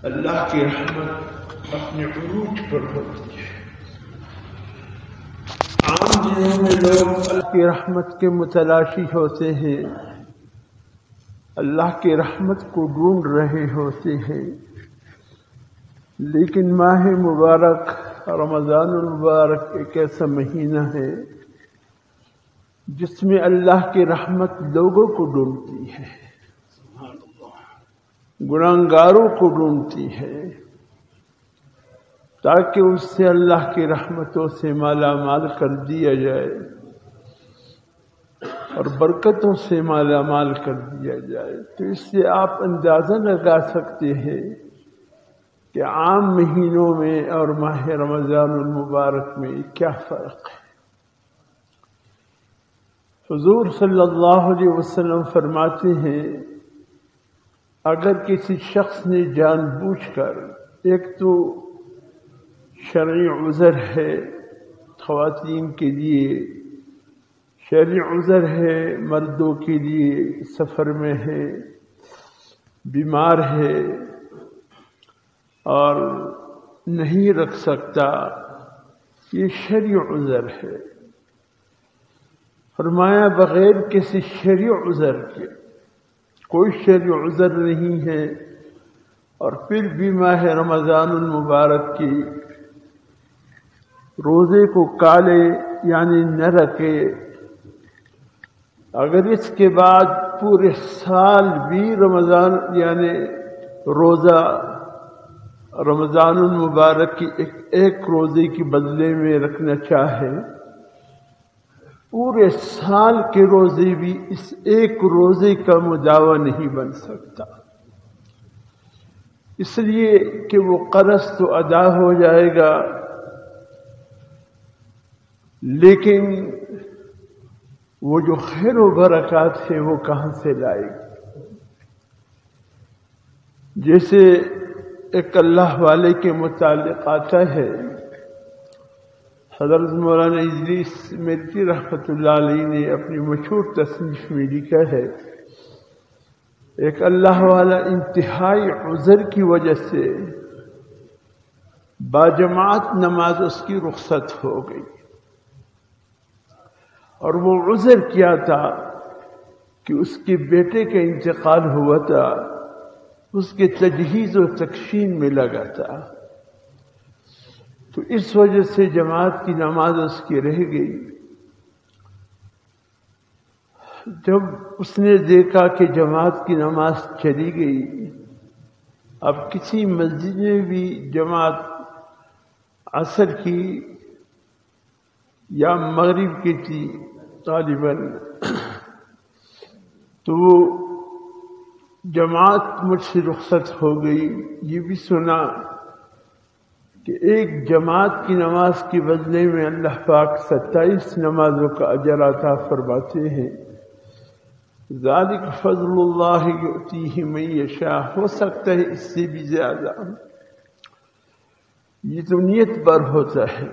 اللہ کی رحمت اپنے عروج پر ہوتی ہے۔ عام دنوں میں لوگ اللہ کی رحمت کے متلاشی ہوتے ہیں، اللہ کی رحمت کو ڈھونڈ رہے ہوتے ہیں، لیکن ماہ مبارک رمضان المبارک ایک ایسا مہینہ ہے جس میں اللہ کی رحمت لوگوں کو ڈھونڈتی ہے، گناہگاروں کو ڈھونڈتی ہے، تاکہ اس سے اللہ کی رحمتوں سے مالا مال کر دیا جائے اور برکتوں سے مالا مال کر دیا جائے۔ تو اس سے آپ اندازہ لگا سکتے ہیں کہ عام مہینوں میں اور ماہ رمضان المبارک میں کیا فرق ہے۔ حضور صلی اللہ علیہ وسلم فرماتے ہیں، اگر کسی شخص نے جان بوجھ کر، ایک تو شرعی عذر ہے خواتین کے لیے، شرعی عذر ہے مردوں کے لیے، سفر میں ہے، بیمار ہے اور نہیں رکھ سکتا، یہ شرعی عذر ہے۔ فرمایا بغیر کسی شرعی عذر کے، کوئی شرعی عذر نہیں ہے، اور پھر بھی ماہ رمضان المبارک کی روزے کو کالے یعنی نہ رکھے، اگر اس کے بعد پورے سال بھی رمضان یعنی روزہ رمضان المبارک کی ایک روزے کی بدلے میں رکھنا چاہے، پورے سال کے روزے بھی اس ایک روزے کا مداوع نہیں بن سکتا، اس لیے کہ وہ قرض تو ادا ہو جائے گا، لیکن وہ جو خیر و برکات ہے وہ کہاں سے لائے گا؟ جیسے ایک اللہ والے کے متعلق آتا ہے، حضرت مولانا ادریس مرتی رحمۃ اللہ علیہ نے اپنی مشہور تصنیف میں لکھا ہے، ایک اللہ والا انتہائی عذر کی وجہ سے باجماعت نماز اس کی رخصت ہو گئی، اور وہ عذر کیا تھا کہ اس کے بیٹے کا انتقال ہوا تھا، اس کے تجہیز و تکفین میں لگا تھا، تو اس وجہ سے جماعت کی نماز اس کی رہ گئی۔ جب اس نے دیکھا کہ جماعت کی نماز چلی گئی، اب کسی مسجد میں بھی جماعت عصر کی یا مغرب کی تھی غالباً، تو وہ جماعت مجھ سے رخصت ہو گئی، یہ بھی سنا کہ ایک جماعت کی نماز کے بدلے میں اللہ پاک 27 نمازوں کا اجر عطا فرماتے ہیں، ذالک فضل اللہ یؤتیہ من یشاء، ہو سکتا ہے اس سے بھی زیادہ، یہ تو نیت پر ہوتا ہے۔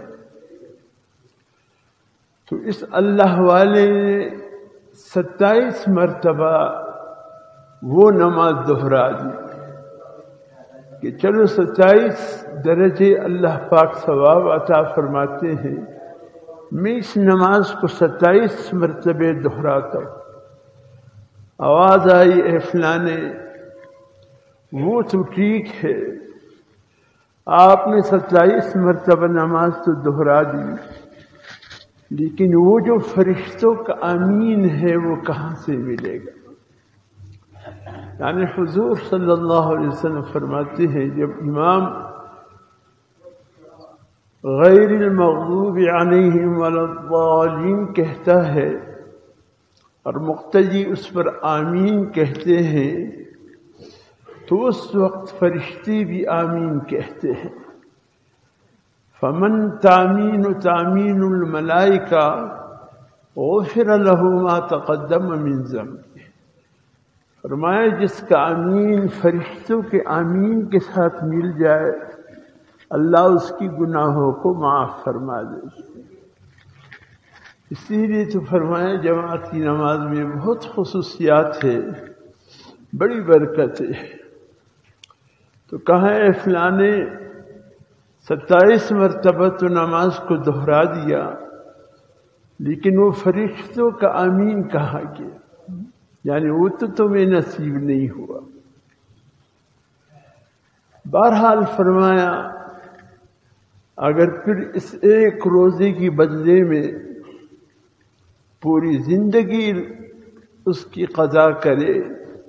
تو اس اللہ والے نے 27 مرتبہ وہ نماز دہرا دی کہ چلو 27 درجے اللہ پاک ثواب عطا فرماتے ہیں، میں اس نماز کو 27 مرتبے دہراتا ہوں۔ آواز آئی، اے فلانے، وہ تو ٹھیک ہے، آپ نے 27 مرتبہ نماز تو دہرا دی، لیکن وہ جو فرشتوں کا آمین ہے وہ کہاں سے ملے گا؟ یعنی حضور صلی اللہ علیہ وسلم فرماتے ہیں، جب امام غیر المغضوب علیہم ولا الضالین کہتا ہے اور مقتدی اس پر آمین کہتے ہیں، تو اس وقت فرشتے بھی آمین کہتے ہیں۔ فمن تامین تامین الملائکہ غفر له ما تقدم من ذنبہ، فرمایا جس کا آمین فرشتوں کے آمین کے ساتھ مل جائے، اللہ اس کی گناہوں کو معاف فرما دے۔ اسی لیے تو فرمایا جماعت کی نماز میں بہت خصوصیات ہے، بڑی برکت ہے۔ تو کہا اے فلانے 27 مرتبہ تو نماز کو دہرا دیا، لیکن وہ فرشتوں کا آمین کہا گیا، یعنی وہ تو تمہیں نصیب نہیں ہوا۔ بہرحال فرمایا اگر پھر اس ایک روزے کی بدلے میں پوری زندگی اس کی قضا کرے،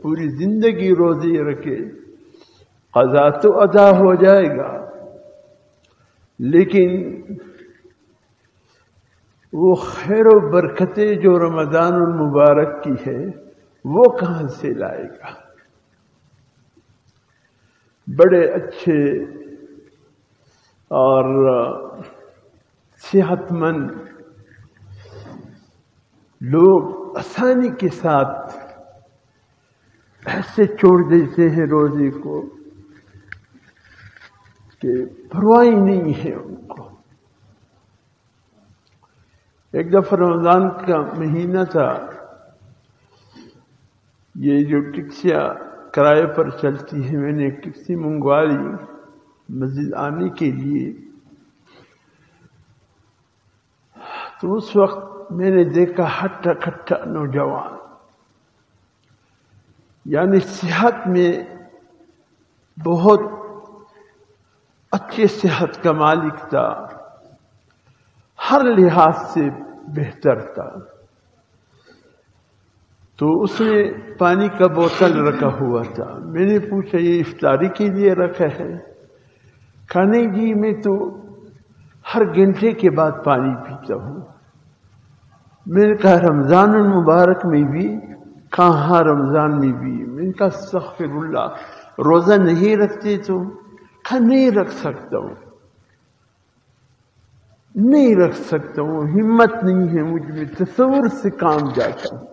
پوری زندگی روزے رکھے، قضا تو ادا ہو جائے گا، لیکن وہ خیر و برکتیں جو رمضان المبارک کی ہے وہ کہاں سے لائے گا؟ بڑے اچھے اور صحت مند لوگ آسانی کے ساتھ ایسے چھوڑ دیتے ہیں روزے کو کہ پرواہ نہیں ہے ان کو۔ ایک دفعہ رمضان کا مہینہ تھا، یہ جو ٹیکسیاں کرائے پر چلتی ہیں، میں نے ایک ٹیکسی منگوا لی مسجد آنے کے لیے۔ تو اس وقت میں نے دیکھا ہٹا کٹا نوجوان، یعنی صحت میں بہت اچھی صحت کا مالک تھا، ہر لحاظ سے بہتر تھا۔ تو اس نے پانی کا بوتل رکھا ہوا تھا، میں نے پوچھا یہ افطاری کے لیے رکھا ہے؟ کہا نہیں جی، میں تو ہر گھنٹے کے بعد پانی پیتا ہوں۔ میں نے کہا رمضان المبارک میں بھی؟ کہاں رمضان میں بھی؟ میں نے کہا استغفر اللہ، روزہ نہیں رکھتے تم؟ کہا نہیں رکھ سکتا ہوں، نہیں رکھ سکتا ہوں، ہمت نہیں ہے مجھ میں، تصور سے کام جاتا ہوں۔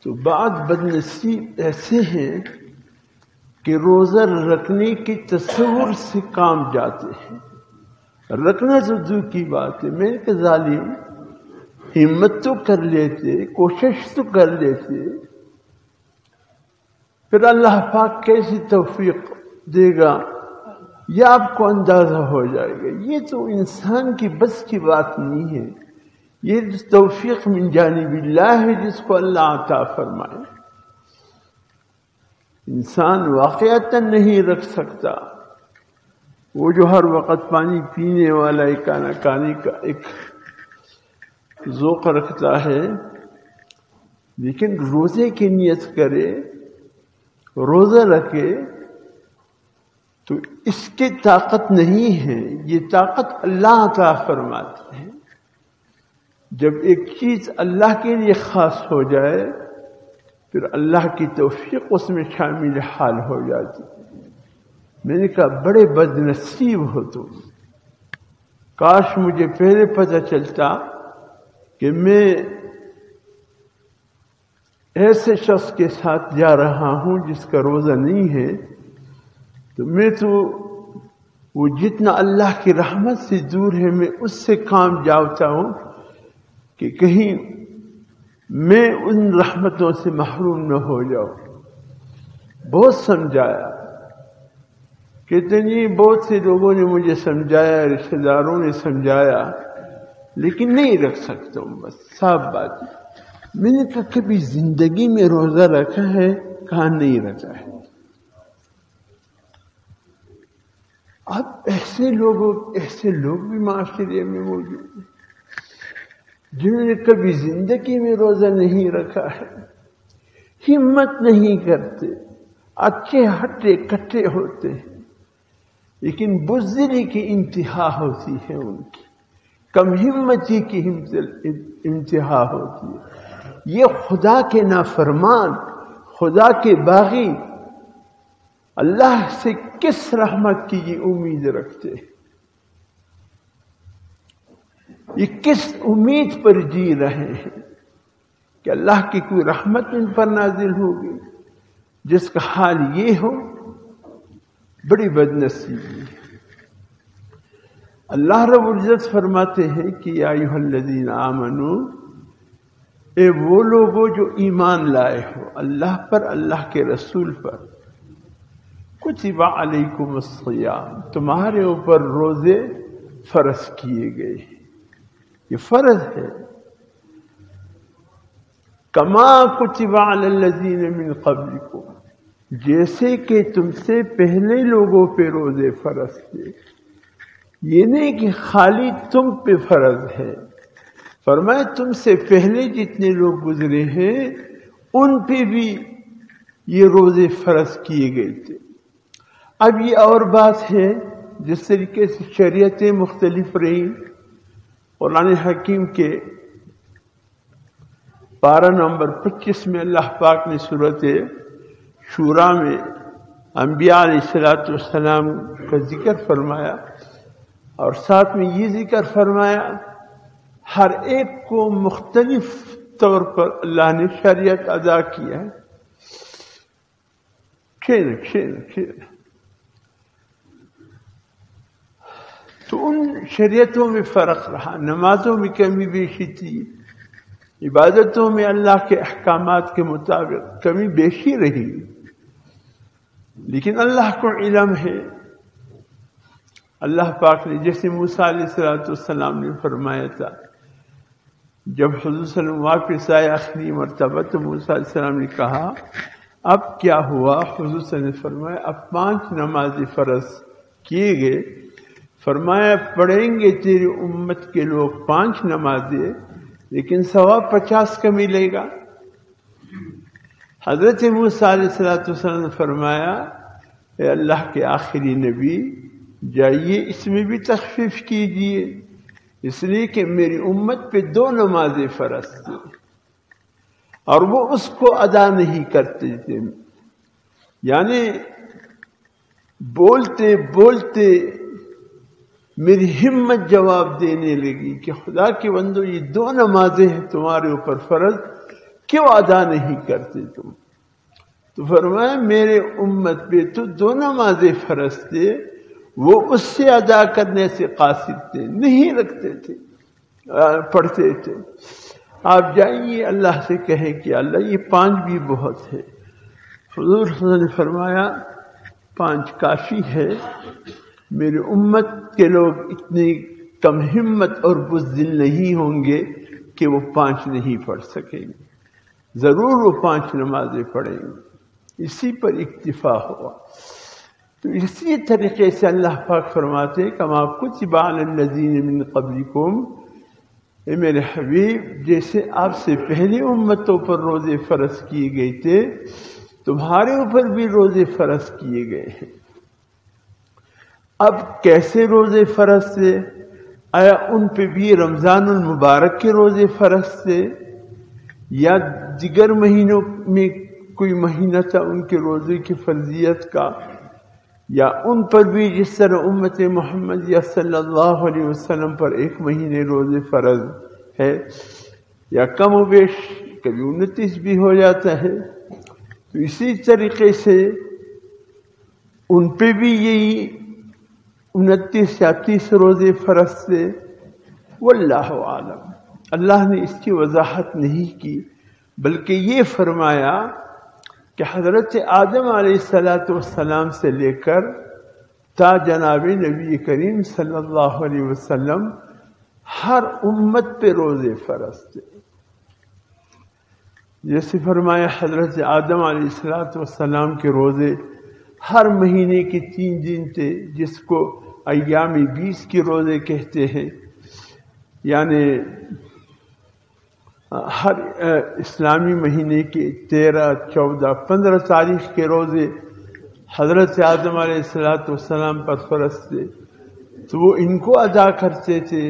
تو بعض بدنصیب ایسے ہیں کہ روزہ رکھنے کے تصور سے کام جاتے ہیں، رکھنا تو دور کی بات ہے۔ میں کہ ظالم، ہمت تو کر لیتے، کوشش تو کر لیتے، پھر اللہ پاک کیسی توفیق دے گا یہ آپ کو اندازہ ہو جائے گا۔ یہ تو انسان کی بس کی بات نہیں ہے، یہ توفیق من جانب اللہ ہے جس کو اللہ عطا فرمائے۔ انسان واقعتاً نہیں رکھ سکتا، وہ جو ہر وقت پانی پینے والا ایک کھانا کھانے کا ایک ذوق رکھتا ہے، لیکن روزے کی نیت کرے، روزہ رکھے، تو اس کی طاقت نہیں ہے، یہ طاقت اللہ عطا فرماتے ہیں۔ جب ایک چیز اللہ کے لیے خاص ہو جائے پھر اللہ کی توفیق اس میں شامل حال ہو جاتی۔ میں نے کہا بڑے بد نصیب ہو تم، کاش مجھے پہلے پتہ چلتا کہ میں ایسے شخص کے ساتھ جا رہا ہوں جس کا روزہ نہیں ہے، تو میں تو وہ جتنا اللہ کی رحمت سے دور ہے میں اس سے کام جاتا ہوں کہ کہیں میں ان رحمتوں سے محروم نہ ہو جاؤں۔ بہت سمجھایا، کہتے نہیں بہت سے لوگوں نے مجھے سمجھایا، رشتہ داروں نے سمجھایا، لیکن نہیں رکھ سکتا ہوں، بس صاف بات ہے۔ میں نے کہا کبھی زندگی میں روزہ رکھا ہے؟ کہاں نہیں رکھا ہے۔ اب ایسے لوگ بھی معاشرے میں موجود ہیں جنہوں نے کبھی زندگی میں روزہ نہیں رکھا ہے، ہمت نہیں کرتے، اچھے ہٹے کٹے ہوتے ہیں، لیکن بزدلی کی انتہا ہوتی ہے، ان کی کم ہمتی کی انتہا ہوتی ہے۔ یہ خدا کے نافرمان، خدا کے باغی اللہ سے کس رحمت کی یہ امید رکھتے ہیں؟ یہ کس امید پر جی رہے ہیں کہ اللہ کی کوئی رحمت ان پر نازل ہوگی؟ جس کا حال یہ ہو، بڑی بدنصیبی ہے۔ اللہ رب العزت فرماتے ہیں کہ یا ایھا الذین آمنو، اے وہ لوگوں جو ایمان لائے ہو اللہ پر، اللہ کے رسول پر، کتب علیکم الصیام، تمہارے اوپر روزے فرض کیے گئے، یہ فرض ہے، کما کتب علی الذین من قبلکم، جیسے کہ تم سے پہلے لوگوں پہ روزے فرض تھے، یہ نہیں کہ خالی تم پہ فرض ہے، فرمایا تم سے پہلے جتنے لوگ گزرے ہیں ان پہ بھی یہ روزے فرض کیے گئے تھے۔ اب یہ اور بات ہے، جس طریقے سے شریعتیں مختلف رہیں، قرآن حکیم کے پارہ نمبر 25 میں اللہ پاک نے سورۃ شورا میں انبیاء علیہ السلام کا ذکر فرمایا، اور ساتھ میں یہ ذکر فرمایا ہر ایک کو مختلف طور پر اللہ نے شریعت ادا کیا ہے۔ تو ان شریعتوں میں فرق رہا، نمازوں میں کمی بیشی تھی، عبادتوں میں اللہ کے احکامات کے مطابق کمی بیشی رہی، لیکن اللہ کو علم ہے۔ اللہ پاک نے جیسے موسیٰ علیہ السلام نے فرمایا تھا، جب حضور صلی اللہ علیہ وسلم واپس آئے آخری مرتبہ تو موسیٰ علیہ السلام نے کہا اب کیا ہوا؟ حضور صلی اللہ علیہ وسلم نے فرمایا اب 5 نمازیں فرض کیے گئے، فرمایا پڑھیں گے تیری امت کے لوگ 5 نمازیں، لیکن ثواب 50 کا ملے گا۔ حضرت موسیٰ علیہ السلام نے فرمایا اے اللہ کے آخری نبی، جائیے اس میں بھی تخفیف کیجیے، اس لیے کہ میری امت پہ 2 نمازیں فرض تھیں اور وہ اس کو ادا نہیں کرتے تھے، یعنی بولتے بولتے میری ہمت جواب دینے لگی کہ خدا کے بندو یہ 2 نمازیں ہیں تمہارے اوپر فرض، کیوں ادا نہیں کرتے تم؟ تو فرمایا میرے امت پہ تو 2 نمازیں فرض تھے، وہ اس سے ادا کرنے سے قاصر تھے، نہیں رکھتے تھے، پڑھتے تھے۔ آپ جائیے اللہ سے کہیں کہ اللہ یہ 5 بھی بہت ہے۔ حضور صلی اللہ علیہ وسلم نے فرمایا 5 کافی ہے، میری امت کے لوگ اتنی کم ہمت اور بزدل نہیں ہوں گے کہ وہ 5 نہیں پڑھ سکیں گے، ضرور وہ 5 نمازیں پڑھیں گے۔ اسی پر اکتفا ہوا۔ تو اسی طریقے سے اللہ پاک فرماتے کما کتب علی الذین من قبلکم، اے میرے حبیب جیسے آپ سے پہلی امتوں پر روزے فرض کیے گئے تھے، تمہارے اوپر بھی روزے فرض کیے گئے ہیں۔ اب کیسے روزے فرض تھے؟ آیا ان پہ بھی رمضان المبارک کے روزے فرض تھے یا دیگر مہینوں میں کوئی مہینہ تھا ان کے روزے کی فرضیت کا، یا ان پر بھی جس طرح امت محمد صلی اللہ علیہ وسلم پر 1 مہینے روزے فرض ہے، یا کم و بیش کبھی 29 بھی ہو جاتا ہے، تو اسی طریقے سے ان پہ بھی یہی 29 یا 30 روزے فرض تھے۔ واللہ عالم، اللہ نے اس کی وضاحت نہیں کی، بلکہ یہ فرمایا کہ حضرت آدم علیہ السلام سے لے کر تا جناب نبی کریم صلی اللہ علیہ وسلم ہر امت پہ روزے فرض تھے۔ جیسے فرمایا حضرت آدم علیہ السلام کے روزے ہر مہینے کے 3 دن تھے، جس کو ایام 20 کے روزے کہتے ہیں، یعنی ہر اسلامی مہینے کے 13، 14، 15 تاریخ کے روزے حضرت آدم علیہ السلام پر فرض تھے، تو وہ ان کو ادا کرتے تھے۔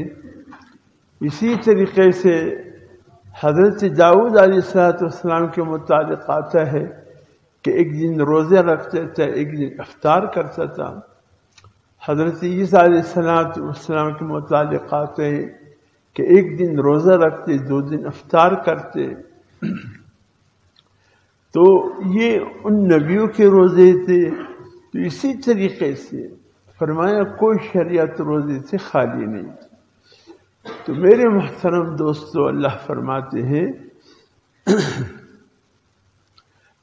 اسی طریقے سے حضرت داؤد علیہ السلام کے متعلق آتا ہے کہ ایک دن روزہ رکھتا تھا، ایک دن افطار کرتا تھا۔ حضرت عیسیٰ علیہ السلام کے متعلق آتے ہیں کہ ایک دن روزہ رکھتے، 2 دن افطار کرتے۔ تو یہ ان نبیوں کے روزے تھے۔ تو اسی طریقے سے فرمایا کوئی شریعت روزے سے خالی نہیں تھی۔ تو میرے محترم دوستو، اللہ فرماتے ہیں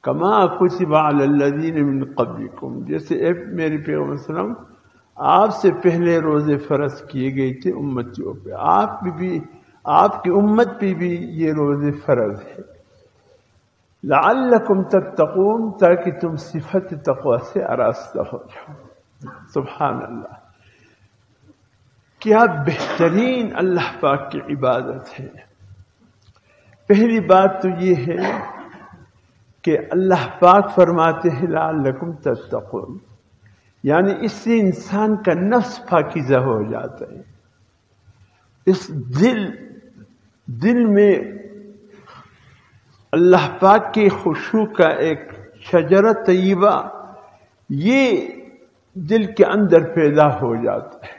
کما کتب علی الذین من قبلکم، جیسے اے میرے پیغمبر صلی اللہ علیہ وسلم آپ سے پہلے روزے فرض کیے گئے تھے امتیوں پہ، آپ کی امت پہ بھی یہ روزے فرض ہے، لعلکم تتقون، تاکہ تم صفت تقوی سے آراستہ ہو جاؤ۔ سبحان اللہ، کیا بہترین اللہ پاک کی عبادت ہے۔ پہلی بات تو یہ ہے کہ اللہ پاک فرماتے ہیں لعلکم تتقون، یعنی اس سے انسان کا نفس پاکیزہ ہو جاتا ہے، اس دل میں اللہ پاک کے خشوع کا ایک شجرہ طیبہ یہ دل کے اندر پیدا ہو جاتا ہے،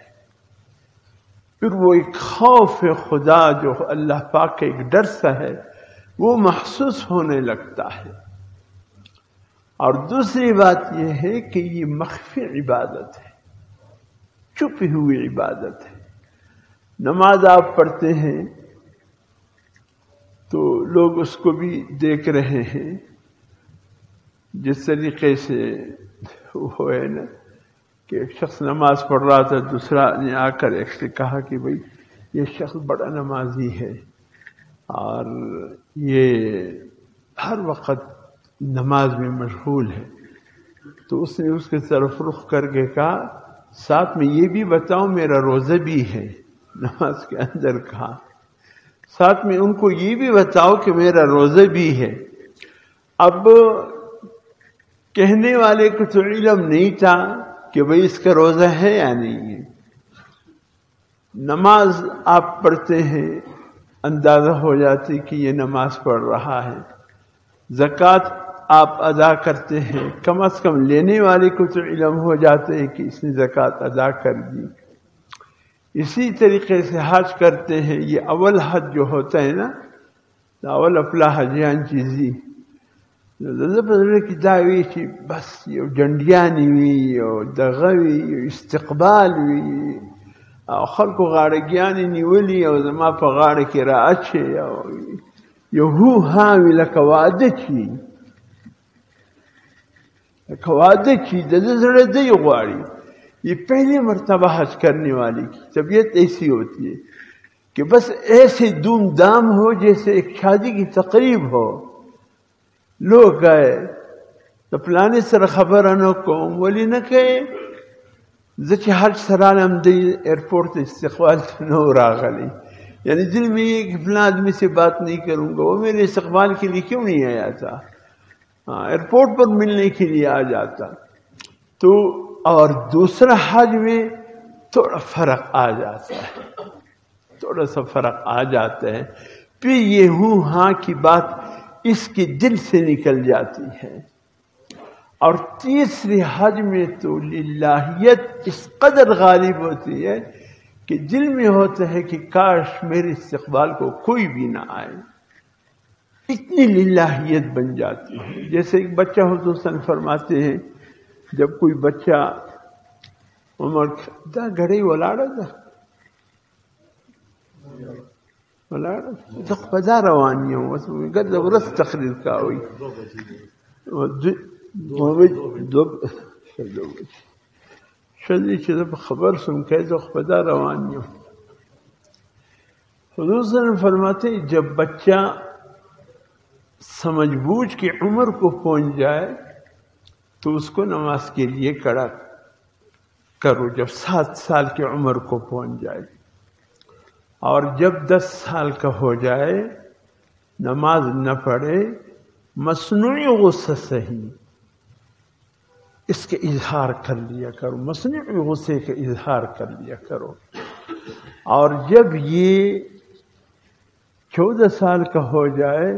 پھر وہ ایک خوف خدا جو اللہ پاک کا ایک ڈر سا ہے وہ محسوس ہونے لگتا ہے۔ اور دوسری بات یہ ہے کہ یہ مخفی عبادت ہے، چھپی ہوئی عبادت ہے۔ نماز آپ پڑھتے ہیں تو لوگ اس کو بھی دیکھ رہے ہیں، جس طریقے سے وہ ہے نا کہ ایک شخص نماز پڑھ رہا تھا، دوسرا نے آ کر ایک سے کہا کہ بھئی یہ شخص بڑا نمازی ہے اور یہ ہر وقت نماز میں مشغول ہے، تو اس نے اس کے طرف رخ کر کے کہا ساتھ میں یہ بھی بتاؤ میرا روزہ بھی ہے، نماز کے اندر کہا ساتھ میں ان کو یہ بھی بتاؤ کہ میرا روزہ بھی ہے۔ اب کہنے والے کو تو علم نہیں تھا کہ بھئی اس کا روزہ ہے یا نہیں ہے۔ نماز آپ پڑھتے ہیں اندازہ ہو جاتی کہ یہ نماز پڑھ رہا ہے، زکوٰۃ آپ ادا کرتے ہیں، کم از کم لینے والے کو تو علم ہو جاتا ہے کہ اس نے زکوٰۃ ادا کر دی۔ اسی طریقے سے حج کرتے ہیں، یہ اول حج جو ہوتا ہے نا، اول اپلا حجیان چیزی بدل کی دعوی چې بس یو جنډیانې وي او دغه وي یو استقبال وي او خلکو غاړګیانې نیولي او زما په غاړه کې را اچي او یو هو ها وي لکه واده چې د ده زړه دی غواړي۔ یہ پہلی مرتبہ حج کرنے والی کی طبیعت ایسی ہوتی ہے کہ بس ایسے دھوم دھام ہو جیسے ایک شادی کی تقریب ہو، لوگ گئے تو پلانے سره خبره نه کوم ولی نه کوي زه چې حج سره لم دی ایئرپورٹ استقبال نہ راغلی، یعنی دل میں یہ کہ فلاں آدمی سے بات نہیں کروں گا، وہ میرے استقبال کے لیے کیوں نہیں آیا تھا، ایئرپورٹ پر ملنے کے لیے آ جاتا۔ تو اور دوسرا حج میں تھوڑا فرق آ جاتا ہے، تھوڑا سا فرق آ جاتا ہے، پھر یہ ہوں ہاں کی بات اس کے دل سے نکل جاتی ہے۔ اور تیسری حج میں تو للہیت اس قدر غالب ہوتی ہے کہ دل میں ہوتا ہے کہ کاش میرے استقبال کو کوئی بھی نہ آئے، اتنی للہیت بن جاتی ہے۔ جیسے ایک بچہ حضور صلی اللہ علیہ وسلم فرماتے ہیں جب کوئی بچہ عمر دا گھڑی ولاړه ده ولاړه زه په دا روان یم اوس ګرځه ورځ تقریر کوي ښځې چې زه په خبر سوم که زه په دا روان یم۔ حضور صلی اللہ علیہ وسلم فرماتے ہیں جب بچہ سمجھ بوجھ کی عمر کو پہنچ جائے تو اس کو نماز کے لیے کھڑا کرو، جب 7 سال کی عمر کو پہنچ جائے، اور جب 10 سال کا ہو جائے نماز نہ پڑھے مصنوعی غصہ صحیح اس کے اظہار کر لیا کرو، مصنوعی غصے کا اظہار کر لیا کرو۔ اور جب یہ 14 سال کا ہو جائے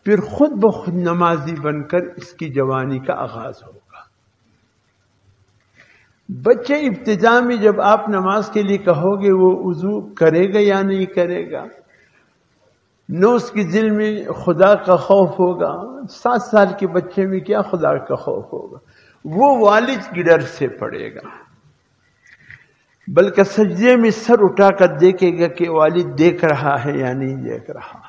پھر خود بخود نمازی بن کر اس کی جوانی کا آغاز ہوگا۔ بچے ابتدا میں جب آپ نماز کے لیے کہو گے وہ وضو کرے گا یا نہیں کرے گا، نہ اس کے دل میں خدا کا خوف ہوگا۔ 7 سال کے بچے میں کیا خدا کا خوف ہوگا، وہ والد کی ڈر سے پڑے گا، بلکہ سجدے میں سر اٹھا کر دیکھے گا کہ والد دیکھ رہا ہے یا نہیں دیکھ رہا۔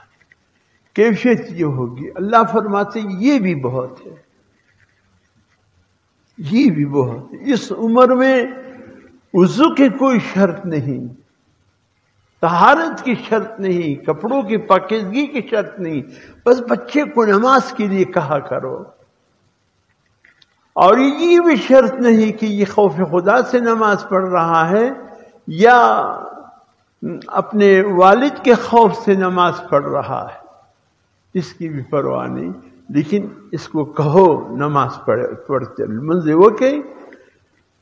کیفیت یہ ہوگی. اللہ فرماتے یہ بھی بہت ہے، یہ بھی بہت ہے. اس عمر میں وضو کی کوئی شرط نہیں، طہارت کی شرط نہیں، کپڑوں کی پاکیزگی کی شرط نہیں، بس بچے کو نماز کے لیے کہا کرو. اور یہ بھی شرط نہیں کہ یہ خوف خدا سے نماز پڑھ رہا ہے یا اپنے والد کے خوف سے نماز پڑھ رہا ہے، اس کی بھی پرواہ نہیں. لیکن اس کو کہو نماز پڑھتے منزے وہ کہیں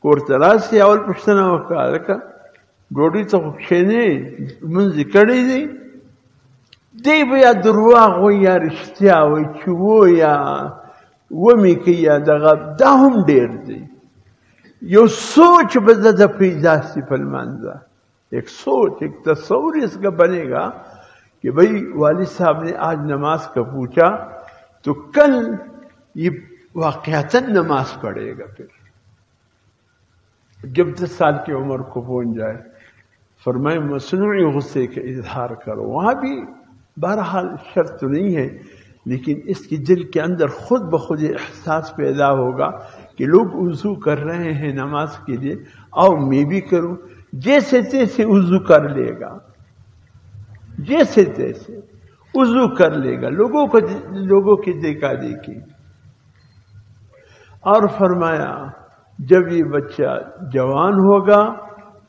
کورترا سے اول پشتنا وکا ڈوڑی تو کھینے منزی کڑی دی دی بیا درواغ و یا رشتیا و چوو یا ومی که یا دغه دا هم ډیر دی. یو سوچ بدل پیدا سی پلمانزا، ایک سوچ ایک تصور اس کا بنے گا کہ بھئی والد صاحب نے آج نماز کا پوچھا تو کل یہ واقعتاً نماز پڑھے گا. پھر جب 10 سال کی عمر کو پہنچ جائے فرمائے مصنوعی غصے کا اظہار کرو. وہاں بھی بہرحال شرط تو نہیں ہے، لیکن اس کی دل کے اندر خود بخود یہ احساس پیدا ہوگا کہ لوگ وضو کر رہے ہیں نماز کے لیے، آؤ میں بھی کروں. جیسے تیسے وضو کر لے گا، جیسے تیسے وضو کر لے گا، لوگوں کی دیکھا دیکھی. اور فرمایا جب یہ بچہ جوان ہوگا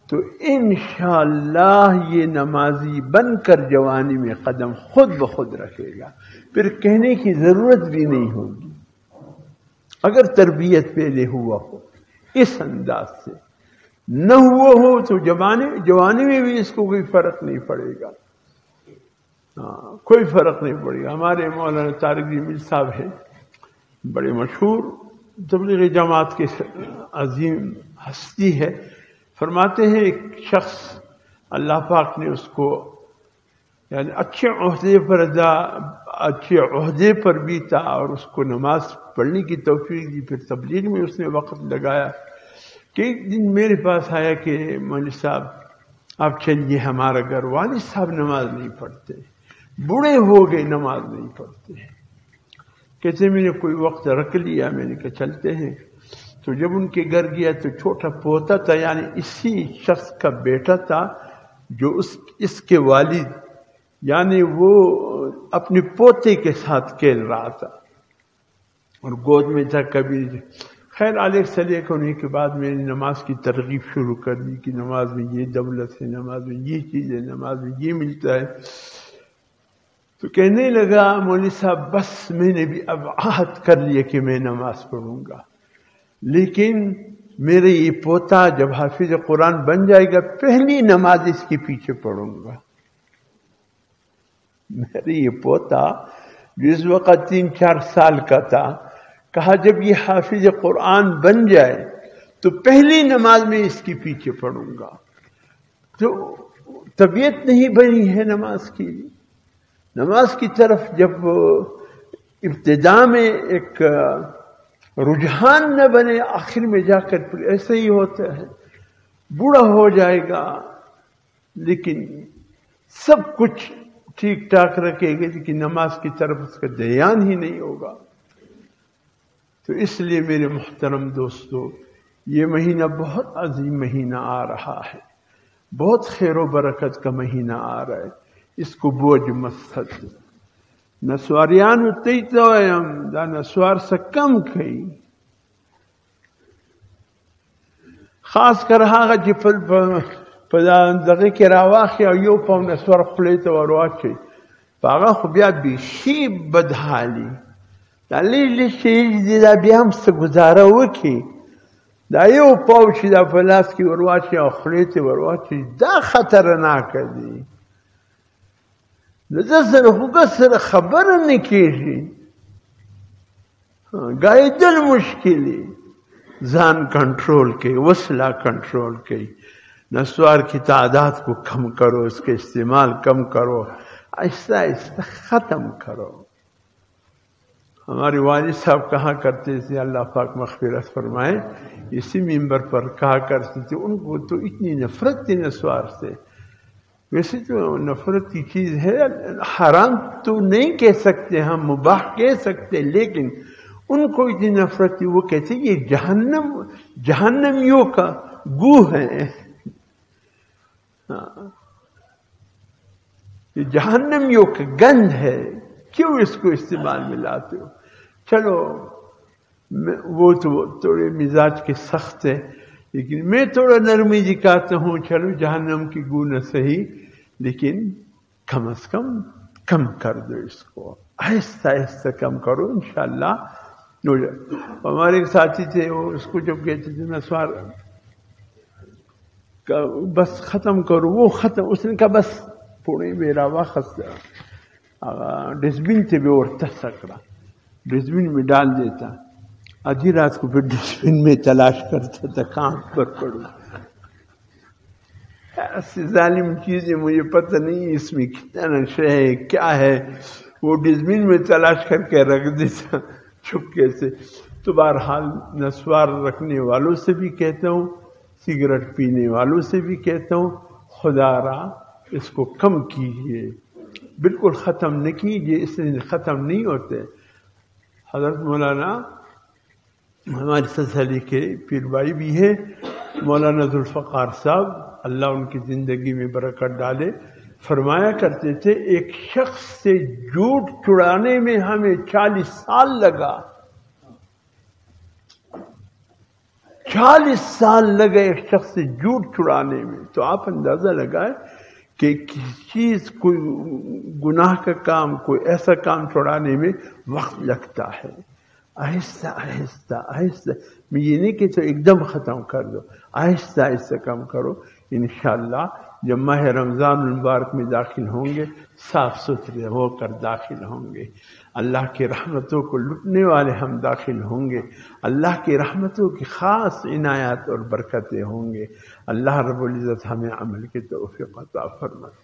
تو انشاءاللہ یہ نمازی بن کر جوانی میں قدم خود بخود رکھے گا، پھر کہنے کی ضرورت بھی نہیں ہوگی اگر تربیت پہلے ہوا ہو. اس انداز سے نہ ہوا ہو تو جوانی میں بھی اس کو کوئی فرق نہیں پڑے گا. کوئی فرق نہیں پڑے گا. ہمارے مولانا طارق جمیل صاحب ہیں، بڑے مشہور تبلیغی جماعت کے عظیم ہستی ہے. فرماتے ہیں ایک شخص اللہ پاک نے اس کو یعنی اچھے عہدے پر بھی تھا اور اس کو نماز پڑھنے کی توفیق دی، پھر تبلیغ میں اس نے وقت لگایا. کہ ایک دن میرے پاس آیا کہ مولوی صاحب آپ چلیے ہمارا گھر. والد صاحب نماز نہیں پڑھتے، بوڑھے ہو گئے نماز نہیں پڑھتے. کہتے میں نے کوئی وقت رکھ لیا، میں نے کہا چلتے ہیں. تو جب ان کے گھر گیا تو چھوٹا پوتا تھا، یعنی اسی شخص کا بیٹا تھا جو اس کے والد یعنی وہ اپنے پوتے کے ساتھ کھیل رہا تھا اور گود میں تھا. کبھی خیر علیہ سلیہ ہونے کے بعد میں نے نماز کی ترغیب شروع کر دی کہ نماز میں یہ دولت ہے، نماز میں یہ چیز ہے، نماز میں یہ ملتا ہے. تو کہنے لگا مولوی صاحب بس میں نے بھی اب عہد کر لیا کہ میں نماز پڑھوں گا، لیکن میرے یہ پوتا جب حافظ قرآن بن جائے گا پہلی نماز اس کے پیچھے پڑھوں گا. میرے یہ پوتا جس وقت 3-4 سال کا تھا کہا جب یہ حافظ قرآن بن جائے تو پہلی نماز میں اس کے پیچھے پڑھوں گا. تو طبیعت نہیں بنی ہے نماز کی. نماز کی طرف جب ابتدا میں ایک رجحان نہ بنے آخر میں جا کر پھر ایسے ہی ہوتا ہے. بوڑھا ہو جائے گا لیکن سب کچھ ٹھیک ٹھاک رکھے گا لیکن نماز کی طرف اس کا دھیان ہی نہیں ہوگا. تو اس لیے میرے محترم دوستو یہ مہینہ بہت عظیم مہینہ آ رہا ہے، بہت خیر و برکت کا مہینہ آ رہا ہے. اس کو بوجھ مت سمجھ. نسواریانو تی ته وایم دا نسوار څه کم کوي، خاص کر هغه چې په دغه کې راواخي او یو پاو نسوار خولې ته ور واچوي، په هغه خو بیا بیخي بدحالي. دا لږ شی دی دا بیا هم څه ګزاره وکړي، دا یو پاو چې دا په لاس کې ور واچوي او خولې ته ور واچوي دا خطرناکه دی. نو ده سره خو که سره خبره نه کېږي، ګایدل مشکل دی. ځان کنٹرول کئی، وسلہ کنٹرول کئی. نسوار کی تعداد کو کم کرو، اس کے استعمال کم کرو، آہستہ آہستہ ختم کرو. ہمارے والد صاحب کہا کرتے تھے اللہ پاک مغفرت فرمائے، اسی منبر پر کہا کرتے تھے ان کو تو اتنی نفرت تھی نسوار سے ویسے تو نفرت کی چیز ہے، حرام تو نہیں کہہ سکتے ہم، مباح کہہ سکتے، لیکن ان کو اتنی نفرت تھی، وہ کہتے یہ جہنمیوں کا گو ہے، یہ جہنمیوں کا گند ہے، کیوں اس کو استعمال میں لاتے ہو؟ چلو وہ تو تھوڑے مزاج کے سخت ہے، لیکن میں تھوڑا نرمی دکھاتا ہوں، چلو جہنم کی گو نہ صحیح، لیکن کم از کم کر دو، اس کو آہستہ آہستہ کم کرو، انشاءاللہ ہو جائے۔ ہمارے ایک ساتھی تھے، وہ اس کو جب کہتے تھے نسوار بس ختم کرو، وہ ختم، اس نے کہا بس پوڑے میرا وقت ڈسٹبن سے بھی اڑتا سکڑا، ڈسٹبن میں ڈال دیتا، آدھی رات کو پھر ڈسٹبن میں تلاش کرتا تھا کہاں پر پڑوں۔ ایسی ظالم چیزیں مجھے پتہ نہیں اس میں کتنا نشہ ہے کیا ہے، وہ ڈسٹبن میں تلاش کر کے رکھ دیتا چپکے سے۔ تو بہرحال نسوار رکھنے والوں سے بھی کہتا ہوں، سگریٹ پینے والوں سے بھی کہتا ہوں، خدا را اس کو کم کیجیے، بالکل ختم نہ کیجیے، اس سے ختم نہیں ہوتے۔ حضرت مولانا ہمارے سلسلے کے پیر بھائی بھی ہے، مولانا ذوالفقار صاحب، اللہ ان کی زندگی میں برکت ڈالے، فرمایا کرتے تھے ایک شخص سے جھوٹ چھڑانے میں ہمیں 40 سال لگا، 40 سال لگے ایک شخص سے جھوٹ چھڑانے میں۔ تو آپ اندازہ لگائیں کہ کسی چیز، کوئی گناہ کا کام، کوئی ایسا کام چھڑانے میں وقت لگتا ہے، آہستہ آہستہ آہستہ۔ میں یہ نہیں کہ تو ایک دم ختم کر دو، آہستہ آہستہ کم کرو، انشاءاللہ جب ماہ رمضان المبارک میں داخل ہوں گے صاف ستھرے ہو کر داخل ہوں گے، اللہ کی رحمتوں کو لٹنے والے ہم داخل ہوں گے، اللہ کی رحمتوں کی خاص عنایات اور برکتیں ہوں گے۔ اللہ رب العزت ہمیں عمل کی توفیق عطا فرمائے۔